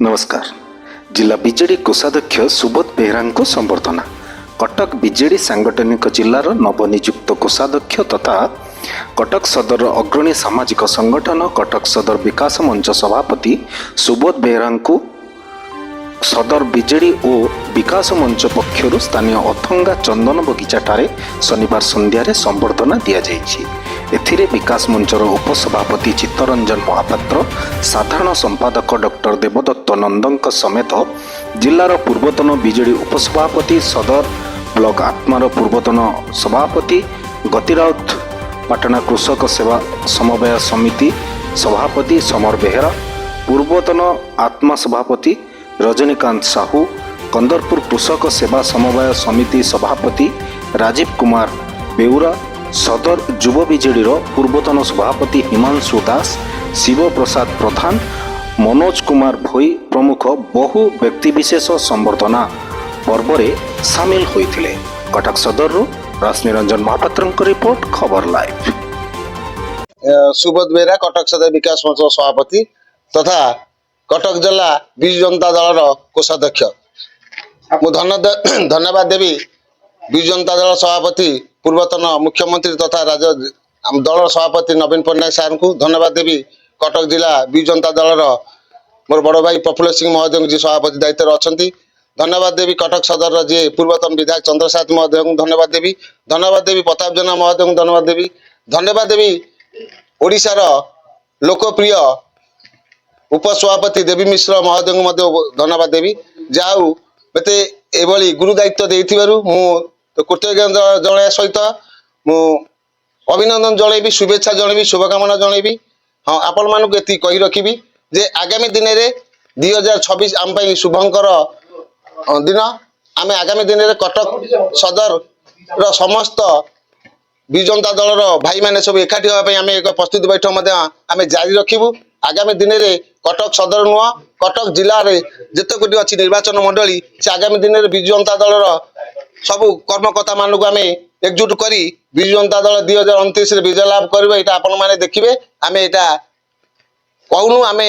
नमस्कार। जिला बीजेडी कोषाध्यक्ष सुबोध बेहरा को संबर्धना। कटक बीजेडी सांगठनिक जिलार नवनियुक्त कोषाध्यक्ष तथा कटक सदर अग्रणी सामाजिक संगठन कटक सदर विकास मंच सभापति सुबोध बेहरा को सदर बीजेडी और विकास मंच पक्षर स्थानीय अथंगा चंदन बगीचा ठारे शनिवार संध्यारे संबर्धना दि जाइछि। एथिरे विकास मंचर उपसभापति चित्तरंजन महापात्र, साधारण संपादक डॉक्टर देवदत्त नंदक समेत जिलार पूर्वतन बीजेडी उपसभापति, सदर ब्लॉक आत्मार पूर्वतन सभापति गतिराउत, पाटना कृषक सेवा समवाय समिति सभापति समर बेहरा, पूर्वतन आत्मा सभापति रजनीकांत साहू, कंदरपुर कृषक सेवा समवाय समिति सभापति राजीव कुमार बेउरा, सदर युव बीजेडी पूर्वतन सभापति हिमांशु दास, शिव प्रसाद प्रधान, मनोज कुमार भोई प्रमुख बहु व्यक्तिविशेष संबर्धना पर्व में सामिल होइथिले। कटक सदर रश्मिरंजन महापात्र रिपोर्ट खबर लाइव। सुबोध बेहरा कटक सदर विकास मंच सभापति तथा कटक जिला विजु जनता दल कोषाध्यक्ष। धन्यवाद देवी विजु जनता दल सभापति पूर्वतन मुख्यमंत्री तथा दल सभापति नवीन पट्टनायक सार को धन्यवाद देवी कटक जिला विजु जनता दल मोर बड़ भाई प्रफुल्ल सिंह महोदय जी सभापति दायित्व अच्छा। धन्यवाद देवी कटक सदर जी पूर्वतन विधायक चंद्रसात महोदय को धन्यवाद देवी प्रताप जेना महोदय को धन्यवाद देवी ओडिशार लोकप्रिय उपसभापति देवी मिश्र महोदय को धन्यवाद देवी। जाऊ मते एभली गुरु दायित्व देइथिबारु मु कृतज्ञता जणाया सहित मु अभिनंदन जनइबी, शुभेच्छा जनइबी, शुभकामना जनइबी। हाँ, आपण मानक एति कहि रखिबी जे आगामी दिन में 2026 आम पई शुभंकर दिन। आमे आगामी दिन में कटक सदर रो समस्त विजु जनता दल भाई मैंने सब एकाठी होगा आम एक प्रस्तुति बैठक आम जारी रखिबू। आगामी दिन में कटक सदर नुह कटक जिले में जिते अच्छी निर्वाचन मंडली से आगामी दिन में विजु जनता दल सबू कर्मकर्ता मान को आम एकजुट कर विजु जनता दल 2029 विजय लाभ कर आपण मैंने देखिए। आम यहाँ कहूनु आम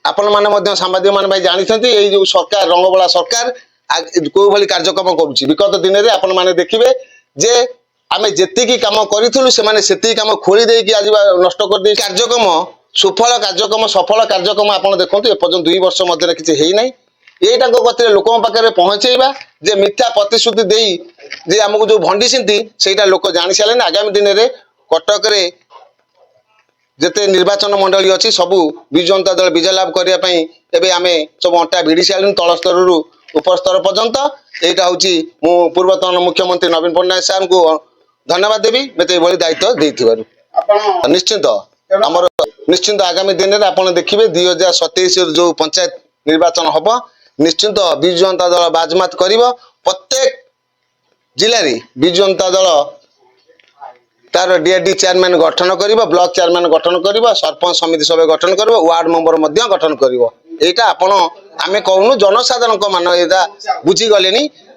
आपण मैंने सांबादिक मान भाई जानते ये जो सरकार रंगबला सरकार कौ भाई कार्यक्रम करुच्ची विगत दिन में आपण मैंने देखिए जे आम जी कम करूँ से कम खोली देकी आज नष्ट कर कार्यक्रम सुफल कार्यक्रम सफल कार्यक्रम आपड़ देखते एपर्तंत 2 वर्ष मध्य किसी है ना। यहीटा गति लोक पाखे पहुँचेबा जे मिथ्या प्रतिश्रुति दे आमको जो भंडीसी से लोक जानी सारे। आगामी दिन में कटक जिते निर्वाचन मंडली अच्छी सबू विजु जनता दल विजय लाभ करने आम सब अंटा भिड़ी सारे तल स्तर रु उपर स्तर पर्यंत। यहाँ हूँ पूर्वतन मुख्यमंत्री नवीन पट्टनायक सार को धन्यवाद देवी मत ये दायित्व देथिबारु। निश्चिंत आगामी दिन में आप देखिए 2027 जो पंचायत निर्वाचन हम निश्चिंत विजु जनता दल बाजमात कर प्रत्येक जिले में विजु जनता दल तार डीआरडी चेयरमैन गठन कर, ब्लॉक चेयरमैन गठन कर, सरपंच समिति सब गठन कर, वार्ड मेंबर गठन कर। यहाँ आम कहूनु जनसाधारण मान बुझीगले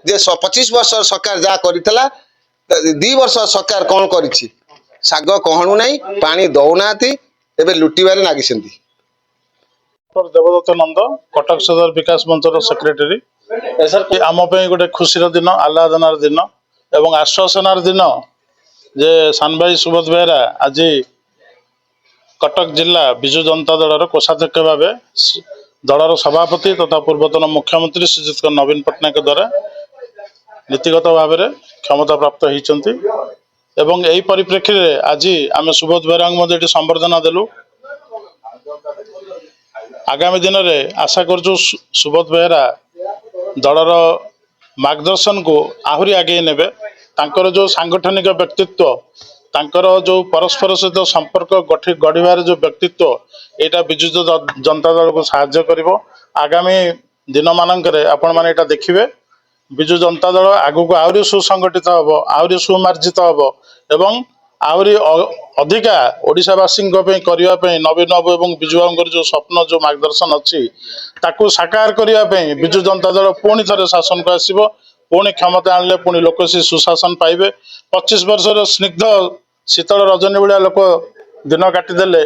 जे 25 वर्ष सरकार जहाँ कर 2 वर्ष सरकार कौन कर साग कहणु नहीं पानी दौना एबे लुटिबारे नागिसेंती। देवदत्त नंद कटक सदर विकास मंचर सेक्रेटरी। आम गोटे खुशीर दिन आह्लादनार दिन एवं आश्वासनार दिन जे सान भाई सुबोध बेहरा आज कटक जिला विजु जनता दल कोषाध्यक्ष भाव दलर सभापति तथा पूर्वतन मुख्यमंत्री श्रीजुत नवीन पट्टनायक द्वारा नीतिगत भाव में क्षमता प्राप्त होती। एवं यही परिप्रेक्षी में आज आम सुबोध बेहरा को संबर्धना देलु। आगामी दिन में आशा करूँ सुबोध बेहरा दलर मार्गदर्शन को आहरी आगे नेबे। तांकर जो सांगठनिक व्यक्तित्व तांकर जो परस्पर सहित संपर्क गढ़िबार जो व्यक्तित्व यहाँ विजु जनता दल को साहाय्य करिवो। आगामी दिन मानकरे आपण माने एटा देखिबे विजु जनता दल आगु आहरी सुसंगठित हम आहरी सुमार्जित हम एवं आहरी अधिका ओडिशावासी करने नवीन बाबू और विजु बाबू जो स्वप्न जो मार्गदर्शन अच्छी ताकू साकार करने विजु जनता दल पुणी थे शासन को आसब पुणी क्षमता आनले पुणी लोक से सुशासन पाइबे। 25 वर्ष स्निग्ध शीतल रजनी भाया लोक दिन काटिदेले।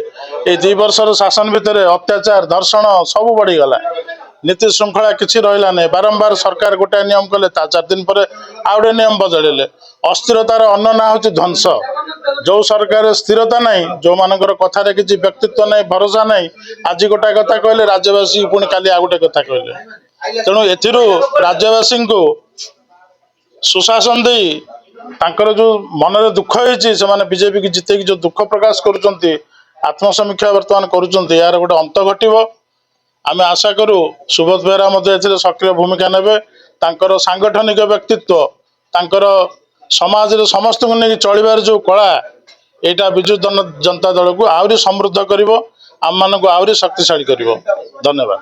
ये 2 वर्षर शासन भितर अत्याचार धर्षण सब बढ़ीगला। नीति श्रृंखला किसी रहा नहीं बारंबार सरकार गोटे नियम कले 4 दिन पर आउ गए नियम बदलिले अस्थिरतार अन्न ना हूँ ध्वंस जो सरकार स्थिरता नहीं जो मानकर कथार किसी व्यक्तित्व नहीं भरोसा नहीं आज गोटे कथा कहले राज्यवासी पुणी काली आ गोटे कथा कहले तेणु एथिरू राज्यवासी को सुशासन दे तांकर जो मनरे दुख होती से बीजेपी की जिते जो दुख प्रकाश करुँच आत्मसमीक्षा वर्तमान करुँच यार गोटे अंत घटव आम आशा करूँ सुबोध बेहरा सक्रिय भूमिका नेबे तांकर सांगठनिक व्यक्तित्व तांकर समाज समस्त को लेकिन चलबार जो कला यहाँ विजु जनता दल को आहरी समृद्ध कर आम मान को आहरी शक्तिशाली कर धन्यवाद।